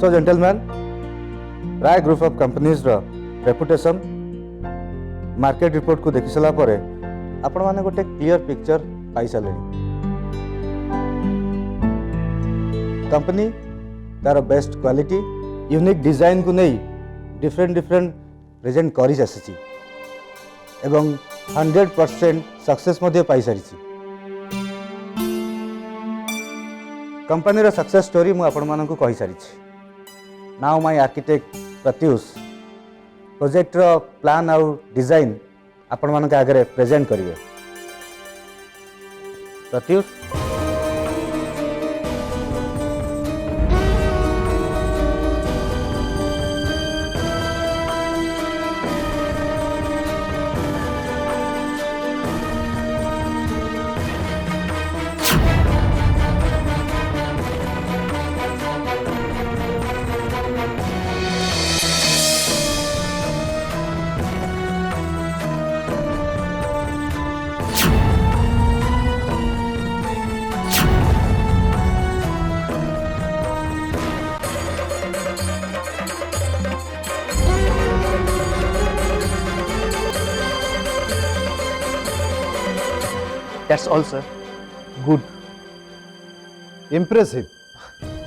So gentleman Rai group of companies रो reputation market report को देखि सला परे आपण माने गोटे क्लियर पिक्चर पाई साले कंपनी तार बेस्ट क्वालिटी यूनिक डिजाइन को नहीं डिफरेंट प्रेजेंट करी आसी एवं 100% सक्सेस मध्य पाई सारी कंपनी सक्सेस स्टोरी मु आपण मानक कहि सारी now my architect Pratyush project रो प्लान आउ डिजाइन आपण मानक आगे प्रेजेंट करिवे Pratyush That's all, sir. Good impressive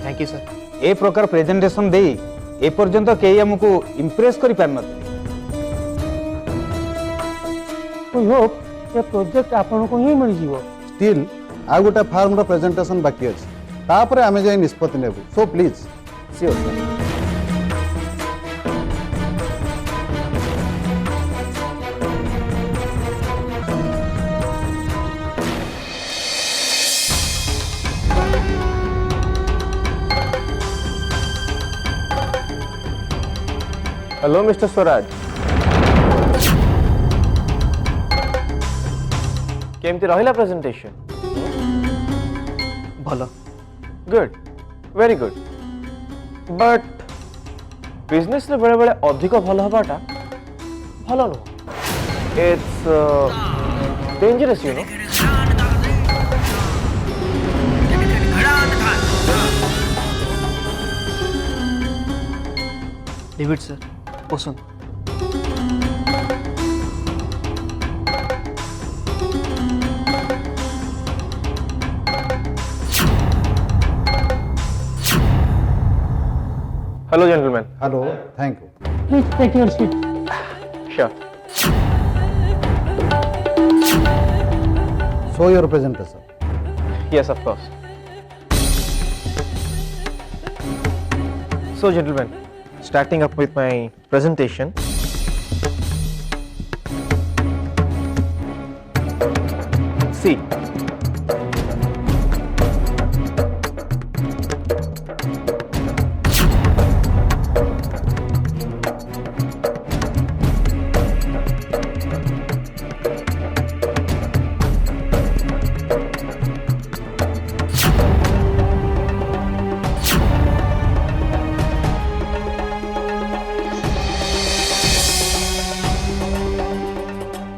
Thank you, sir. ए प्रकार प्रेजेंटेशन दे ए पर्यंत कई हमको इम्प्रेस करि पार न We hope ये प्रोजेक्ट आपन को ही मिल जीवो स्टिल आ गोटे फार्म रो प्रेजेंटेशन बाकी अछि तापर आमे जाई निष्पत्ति नेबु so please sure sir Hello, Mr. Swaraj. केमती रहिला प्रेजेंटेशन भलो good very good but business रे बेले बेले अधिक भलो हबाटा भलो no it's dangerous you know David sir पसंद Hello, gentlemen. Hello thank you Please take your seat. Sure. Show your presentation Yes, of course. So, gentlemen, starting up with my presentation. See.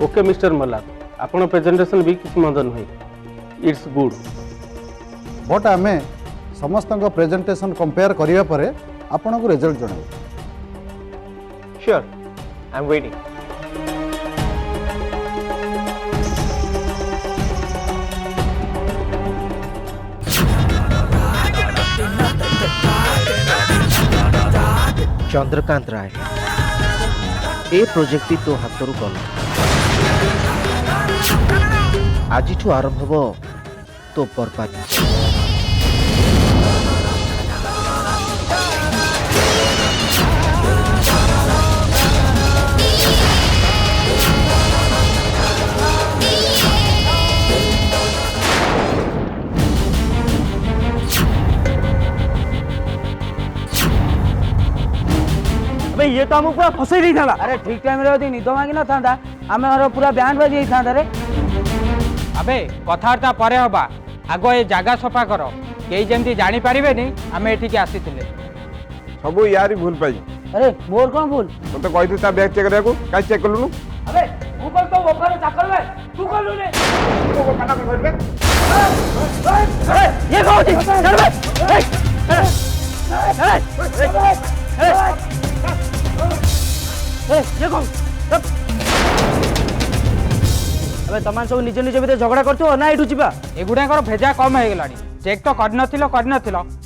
Okay mister Malhar आपण presentation भी किसी मंद नुहे it's good but आमे समस्त presentation compare करिया परे आपन को रिजल्ट जणाउ Sure. I'm waiting. Chandrakant Rai ए प्रोजेक्ट तो हाथ गल आज आरंभ हो तो बर्बाद ये तो हमको पूरा फसई नहीं था। अरे ठीक टाइम रे निद मांगी न था आम पूरा बैंड बाजी था रे। अबे कथार्ता परे हबा आग ये जगह सफा कर कई जमी जानी पारे आम एठिक आसी सब यार भूल पाई अरे मोर कौन भूल मत कही ता बैग चेक करने को काई चेक करलुनु अबे तू कल तो बफर चाकल में तू कल ले तो को काटा कर बे ये कौन थी चल बे ଏବେ ତମାନେ ସବୁ ନିଜ ନିଜ ଭିତରେ ଝଗଡ଼ା କରୁଥିବ ନା ଏଇଠୁ ଯିବା? ଏଗୁଡ଼ାଙ୍କର ଭେଜା କମ୍ ହେଇଗଲାଣି। ଚେକ୍ ତ କରିନଥିଲ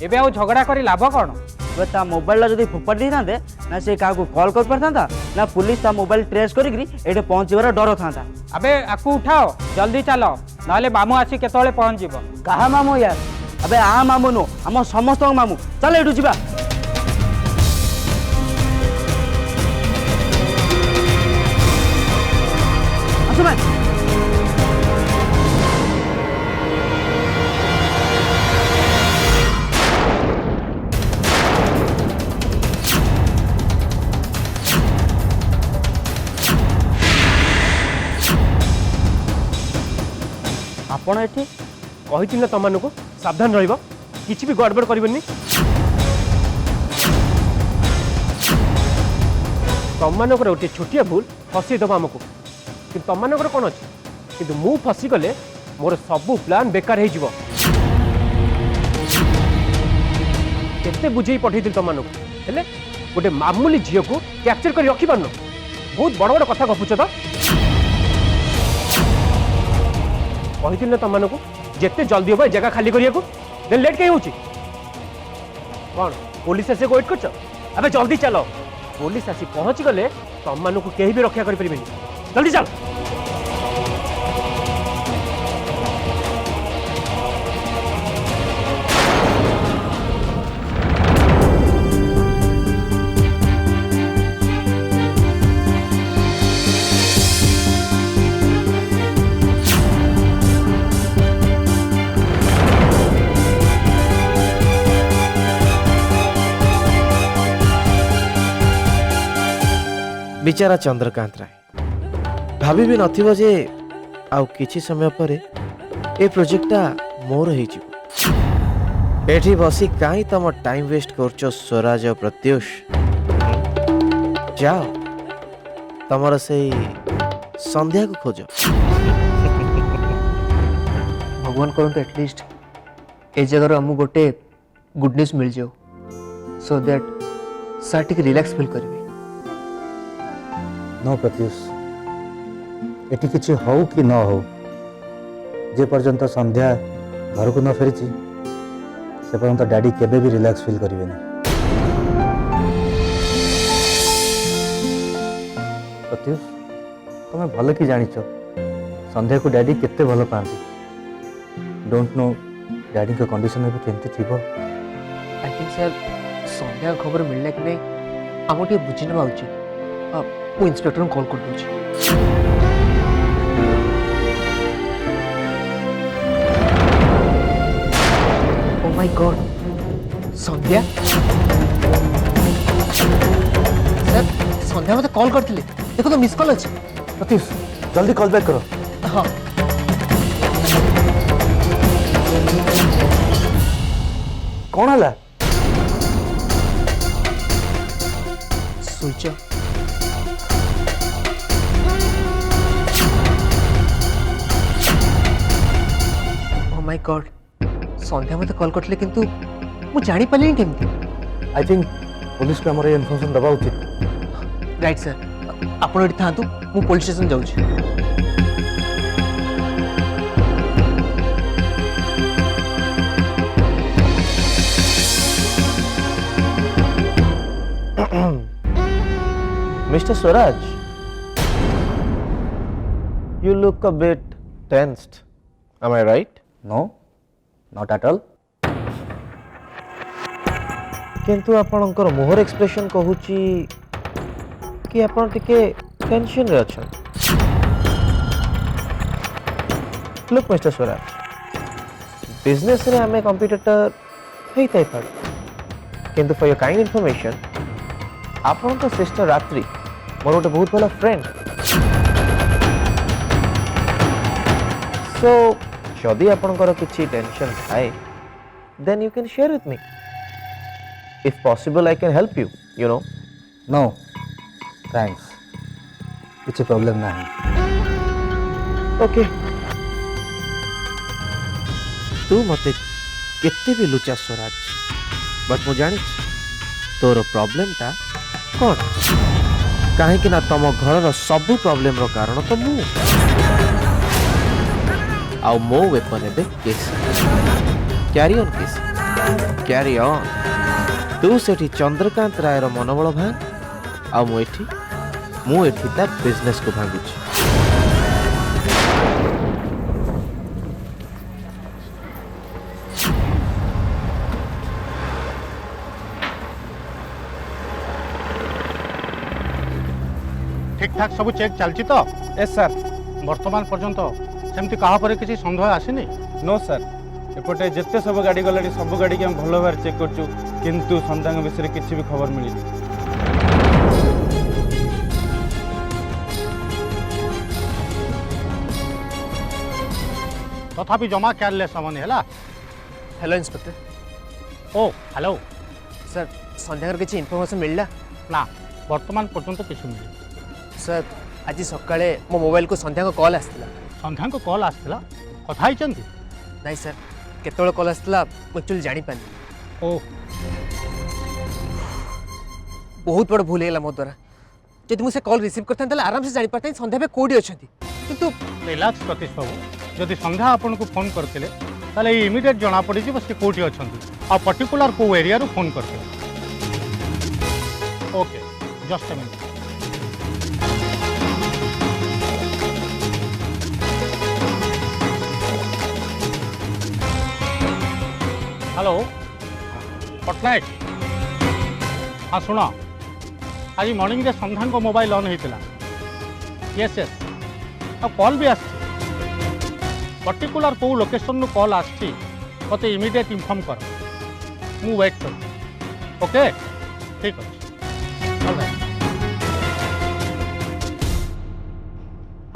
ଏବେ ଆଉ ଝଗଡ଼ା କରି ଲାଭ କ'ଣ? ଏବେ ତା ମୋବାଇଲଟା ଯଦି ଫୋପାଡ଼ି ଦେଇଥାନ୍ତେ ନା ସେ କାହାକୁ କଲ୍ କରିପାରିଥାନ୍ତା ନା ପୁଲିସ ତା ମୋବାଇଲ ଟ୍ରେସ୍ କରିକି ଏଇଠି ପହଞ୍ଚିବାର ଡର ଥାନ୍ତା। ଆବେ ଆକୁ ଉଠାଅ, ଜଲ୍ଦି ଚାଲ, ନହେଲେ ମାମୁଁ ଆସି କେତେବେଳେ ପହଞ୍ଚିବ। କାହା ମାମୁଁ ୟାର? ଏବେ ଆ ମାମୁଁ ନୁହଁ, ଆମ ସମସ୍ତଙ୍କ ମାମୁଁ। ଚାଲ ଏଇଠୁ ଯିବା। ଆସ ଭାଇ। ଆପଣ ଏଠି? କହିଛି ନା ତମମାନଙ୍କୁ ସାବଧାନ ରହିବ, କିଛି ବି ଗଡ଼ବଡ଼ କରିବନି। ତମମାନଙ୍କର ଗୋଟେ ଛୋଟିଆ ଭୁଲ ଫସେଇଦେବ ଆମକୁ, କିନ୍ତୁ ତମମାନଙ୍କର କ'ଣ ଅଛି? କିନ୍ତୁ ମୁଁ ଫସିଗଲେ ମୋର ସବୁ ପ୍ଲାନ୍ ବେକାର ହେଇଯିବ। କେତେ ବୁଝେଇ ପଠେଇଥିଲି ତମମାନଙ୍କୁ, ହେଲେ ଗୋଟେ ମାମୁଲି ଝିଅକୁ କ୍ୟାପଚର କରି ରଖିପାରୁନ। ବହୁତ ବଡ଼ ବଡ଼ କଥା ଗପୁଛ ତ। କହିଥିଲି ନା ତମମାନଙ୍କୁ ଯେତେ ଜଲ୍ଦି ହବ ଏ ଜାଗା ଖାଲି କରିବାକୁ। ଦେନ୍ ଲେଟ୍ କାହିଁ ହେଉଛି? କ'ଣ ପୋଲିସ ଆସିବାକୁ ୱେଟ୍ କରୁଛ? ଏବେ ଜଲ୍ଦି ଚାଲ, ପୋଲିସ ଆସି ପହଞ୍ଚିଗଲେ ତମମାନଙ୍କୁ କେହି ବି ରକ୍ଷା କରିପାରିବେନି। ଜଲ୍ଦି ଚାଲ। ବିଚାରା ଚନ୍ଦ୍ରକାନ୍ତ ରାୟ ଭାବି ବି ନଥିବ ଯେ ଆଉ କିଛି ସମୟ ପରେ ଏ ପ୍ରୋଜେକ୍ଟଟା ମୋର ହେଇଯିବ। ଏଠି ବସି କାହିଁ ତମ ଟାଇମ୍ ୱେଷ୍ଟ କରୁଛ ସ୍ୱରାଜ ଆଉ ପ୍ରତ୍ୟୁଷ? ଯାଅ ତମର ସେଇ ସନ୍ଧ୍ୟାକୁ ଖୋଜ। भगवान करते एटलिस्ट ए जगह आमको गोटे गुड न्यूज मिल जाओ so that sir T relax feel करेंगे। नो प्रत्युष, एटी किछि हो कि न हो, जे पर्यंत संध्या घर को न फेरी से पर्यंत डैडी केबे भी रिलैक्स फील करेंगे। प्रत्युष, तुम्हें भल कि जानिच संध्या को डैडी केते भल पाती। डोंट नो डैडी का कंडीशन भी केमती थी। आई थिंक सर संध्या खबर मिलला कि नहीं आम टे बुझी ना उचित। मु इंस्पेक्टर को कॉल कर दूची। Oh my god, Sandhya sir Sandhya मते कॉल करथिले, देखो तो मिस कॉल अछि। प्रत्युष जल्दी कॉल बैक करो। हां कौन है? Switch off. Oh my god, Sandhya मते कॉल करथिले किंतु मु जानि पालिनी केमती। आई थिंक पुलिस को हमारे इन्फॉर्मेशन दबा उचित। राइट सर, आपण एठी थांतु, मु पुलिस स्टेशन जाउछि। Mr. Swaraj, you look a bit tensed. Am I right? No, not at all. किंतु आपणकर मुहर एक्सप्रेशन कहूची कि आपण टिके टेंशन रे अछन। Look Mr. Swaraj, business रे हमें कॉम्पिटिटर हेई ताई पार, किंतु फॉर योर काइंड इन्फॉर्मेशन आपण तो सिस्टर रात्रि मोर गोटे बहुत भला फ्रेंड। सो जदि आपणकर किछि टेंशन थाए then you can share with me. If possible I can help you, you know. No thanks, किसी प्रॉब्लम ना है। ओके, तू मते केते भी लुचा स्वराज, बट मु जानी तोर प्रॉब्लम ता कौन कहीं ना तुम घर सब प्रॉब्लम रो कारण तो मु आउ मो वेपन एबे case carry on case carry on तू सेठी चंद्रकांत राय रो मनोबल भांग आ मु एठी ता बिजनेस को भांगुची ठीक ठाक सब चेक चलती तो यस सर वर्तमान पर्यंत सेमती कहा पर किसी संदेह आसीनी नो सर एपटे जिते सब गाड़ी गलाड़ी सब गाड़ी के भल भाव चेक करछु किंतु सन्ध्या विषय किसी भी खबर मिली तथापि जमा केयरलेस हमनी है हेलो इंस्पेक्टर ओ हेलो सर संध्यार किसी इनफॉरमेशन मिलला ना वर्तमान पर्यंत किसी मिली सर आज सकाळे मो मोबाइल को संध्या को कॉल आसला संध्या को कॉल आसला कथा हिचंती नहीं सर केतोळ कॉल आसला मु एक्चुअली जानि पानी ओ बहुत बड़ भूल हैला मो द्वारा जदि मुझे कॉल रिसीव करता ताले आराम से जानि पारता संध्या बे कोडी अछंती किंतु रिलैक्स प्रतीश बाबू जदि संध्या आपन को फोन करते ताले इमिडिएट जना पड़ी जी बस कोठी अछंती आ पर्टिकुलर को एरिया रो फोन करते okay just a minute hello Patnaik हाँ शुण आज मॉर्निंग रे संध्या को मोबाइल ऑन होता यस यस आ कॉल भी आस पर्टिकुलर को लोकेशन नु कॉल आसी मते इमीडिएट इन्फॉर्म कर मु वेट कर ओके ठीक है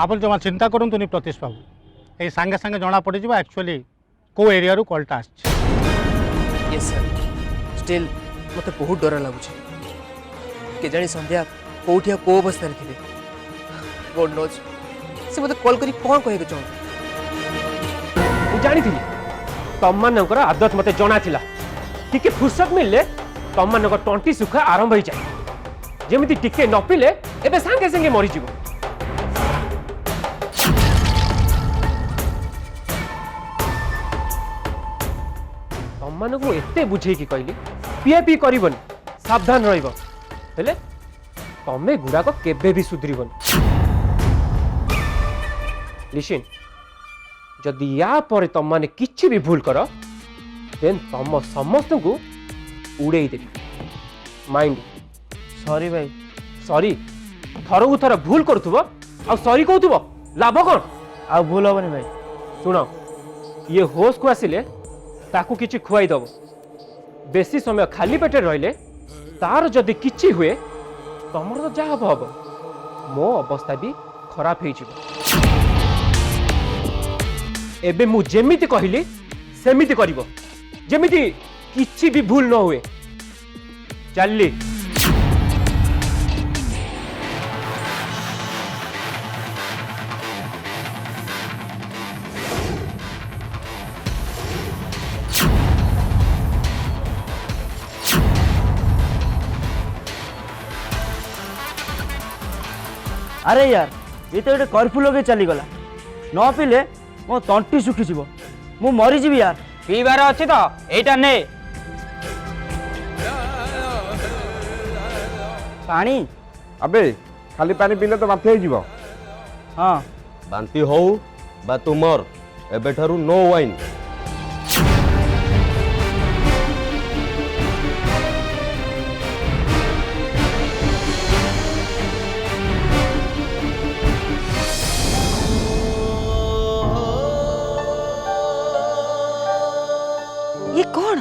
आप जमा चिंता करंतु नि प्रतीश बाबू ए संगे संगे जना पड़ जा एक्चुअली को एरिया रू कॉलटा आसी यस सर स्टिल मते बहुत डर लागुଛି के जानी संध्या कोठिया को अवस्था रे थिबे गॉड नोज से मते कॉल करी कोन कहे के चाहू मु जानी थी तम मानकर आदत मते जଣା थिला टिके फुर्सत मिलले तम मानकर टंटी सुखा आरंभ होई जाय जेमिति टिके न पिले एबे संगे संगे मरि जीवो मानकु एते बुझे कि कहली पिए पी करबन सावधान रहइबो हेले तमे गुडा को केबे भी सुधरिबन लिसन जदि या पर तम माने किछि भी भूल कर देन तम समस्त को उड़ेई देबी माइंड सॉरी भाई सॉरी थरकु थर भूल करथुबो आ सॉरी कहथुबो लाभ कोन आ भूल होबनी भाई सुनो ये होश को आसिले ताकू किछि खुआई दब बेसी समय खाली पेटे रहिले तार जदि किछि हुए तमर तो जा हब मो अवस्था भी खराब हो एबे मु जेमिति कहली सेमिति करिवो जेमिति किछि भी भूल न हुए चलली अरे यार ये तो गोटे कर्फ्यू लगे चलीगला न पीले मो तंटी सुखीज मु मरीजी यार पीबार अच्छी तो एटा ने पानी अबे खाली पानी पीले तो बांति हो हाँ बांति हो बा तुमर एबेठारु नो वाइन ये कौन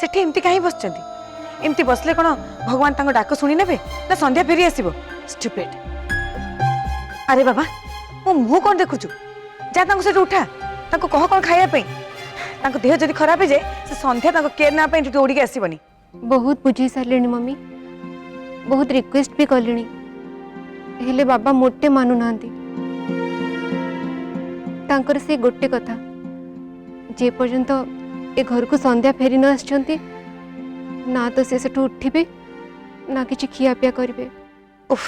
सेठी एमती कहीं बसचंती एमती बसले कौन भगवान तांको डाक शुणी नेबे ना संध्या फेरी आसीबो स्टुपिड अरे बाबा मो मुंह कौन देखुचु जा तांको सेठी उठा तांको कह कौन खाया पे तांको देह जदी खराब हे जाए से संध्या तांको केयर ना पे उड़ी के आसीबनी बहुत बुझी सारे मम्मी बहुत रिक्वेस्ट भी कलिनी हेले बाबा मोटे मानु नांती तांकर से गोटे कथा जे पर्यंत ए घर को संध्या फेरी न आछंती ना तो से सेठू उठिबे ना किछि खिया पिया करिवे। उफ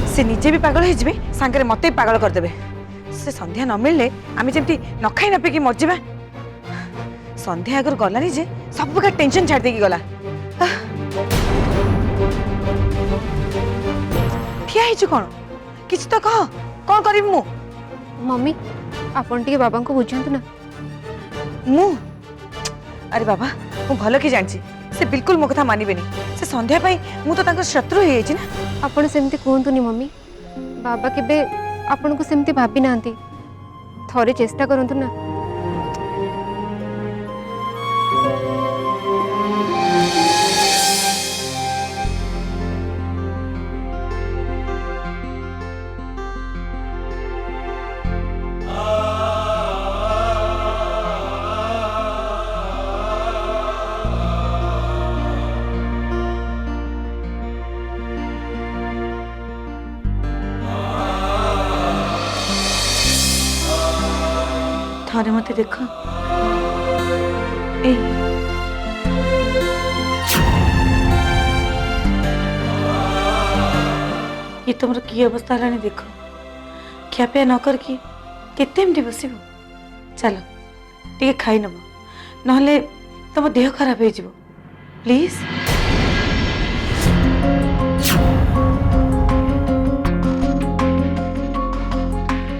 से निजे भी पागल हो सांगे मत भी पागल करदे। से संध्या न मिलले आम जमी न खाई न पीकी मरजा। संध्या अगर गलानी जे सब प्रकार टेंशन छाड़ देकी गला। ठिया हिचु कौन किछ तो कह कौन करिबी मु। मम्मी आपन टिके बाबा को बुझांतु ना। मु अरे बाबा मु भल कि जानछि से बिल्कुल मो कथा मानिबेनी। से संध्या पई मु तो तांको शत्रु हे छि ना। आपन सेमती कहंतुनी मम्मी। बाबा केबे आपन को सेमती भाबी नांती। थोड़े चेष्टा करंतु ना। थरे मते देख ए ये तुम की अवस्था है देख। ଖିଆପିଆ न करके केते एमती बस चलो टे खाई नब ना तुम देह खराब हो प्लीज।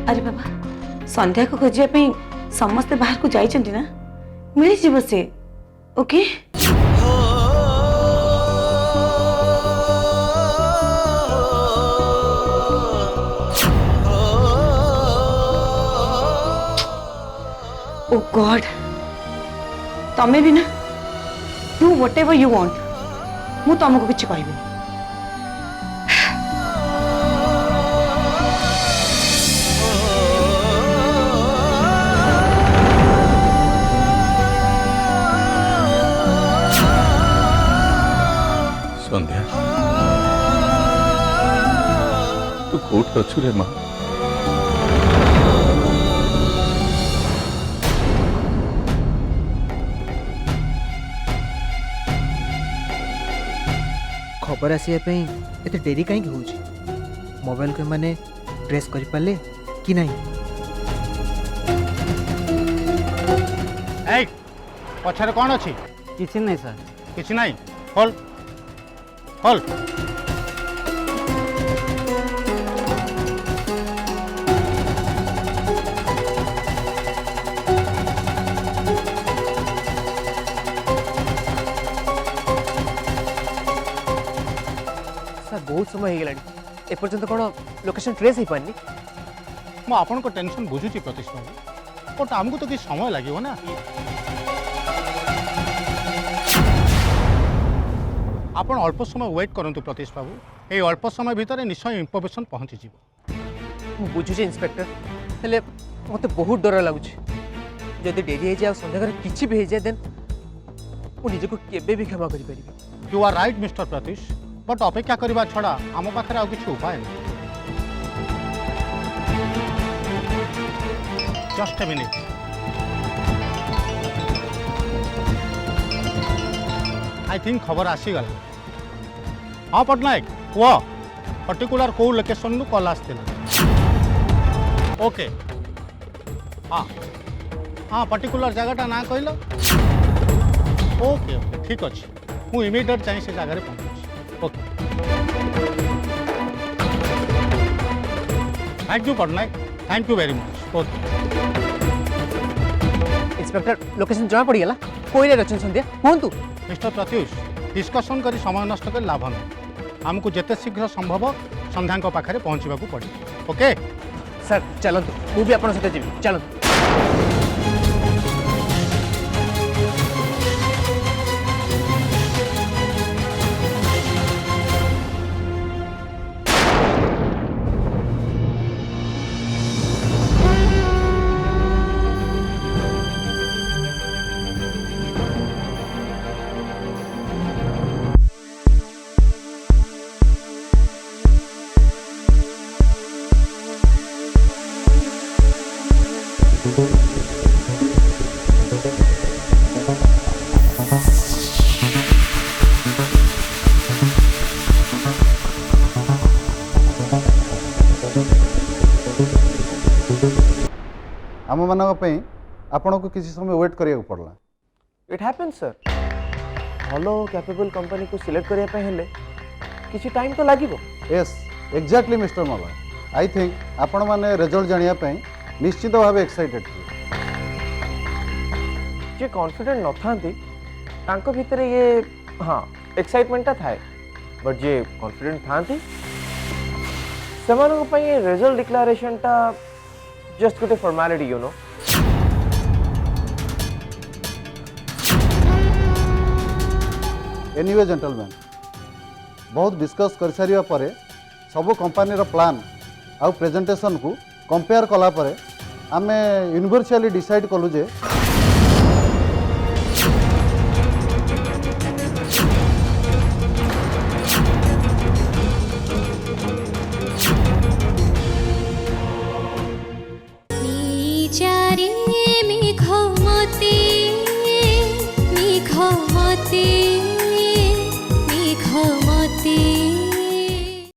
अरे बाबा संध्या को खोजापी समस्ते बाहर को जाइछन्ति ना मिली जीव से ओके। ओ गॉड तमे भी ना डू व्हाटएवर यू वांट। मु तुमको किछ कहबे। संध्या तू कोठ अच्छु रे माँ। खबर आसवाई एत डेरी कहीं हो मोबाइल को मैंने ट्रेस कर पारे कि नहीं। पछारे कौन अच्छी किछि नहीं सर। किछि नहीं खोल खोल। सर बहुत समय हो गलानी एपर्यंत कौन लोकेशन ट्रेस हो पारनी। मु आपन को टेंशन बुझुची प्रतीश बाबू बट आमको तो कि समय लगे ना। आपण अल्प समय वेट करंतु प्रतीश बाबू ये अल्प समय भितर निश्चय इनफॉरमेशन पहुंची जीवो। बुझुचे इंस्पेक्टर हेले मते बहुत डर लगुच जदि डेरी हो जाए संध्या किसी भी हो जाए देन मु निजे को केबे भी क्षमा करि परिबे। You are right mister Pratish but अपेक्षा करबा छड़ा आम पाखरे आ किछि उपाय नहीं। Just a minute. I think खबर आसीगला। हाँ पटनायक कह पर्टिकुलर कौ लोकेशन कॉल आसला। ओके हाँ हाँ पर्टिकुलर जगटा ना कहल। ओके ओके ठीक अच्छे मुझे इमिडिएट चाहिए से जगह पहुँच। Okay thank you Patnaik thank you very much. Okay inspector location जमा पड़ गला कोई रचन संध्या कहतु। मिस्टर प्रत्युष डिस्कसन कर समय नष्ट कर लाभ नहीं। आमको जिते शीघ्र संभव संध्या पाखे पहुँचा पड़े। ओके सर चलतु मु भी आपन सहित जीवी चलतु। आम मानी आपन को किसी समय वेट करिया पड़ला। It happens sir. भलो कैपेबल कंपनी को सिलेक्ट करिया पे हेले किसी टाइम तो लागिबो। Yes exactly mister Malay. I think आपण माने रिजल्ट जानिया पे निश्चित भाव एक्साइटेड थे। जे कॉन्फिडेंट न थांती तांको भीतर ये हाँ एक्साइटमेंट थाए, बट जे कॉन्फिडेंट थांती सेमानक पई रिजल्ट डिक्लेरेशन टा just Gute formality you know. Anyway gentleman, बहुत डिस्कस कर सारिया परे सब कंपनी प्लान आउ प्रेजेंटेशन को कंपेयर कला परे आमे यूनिवर्सली डिसाइड कलु जे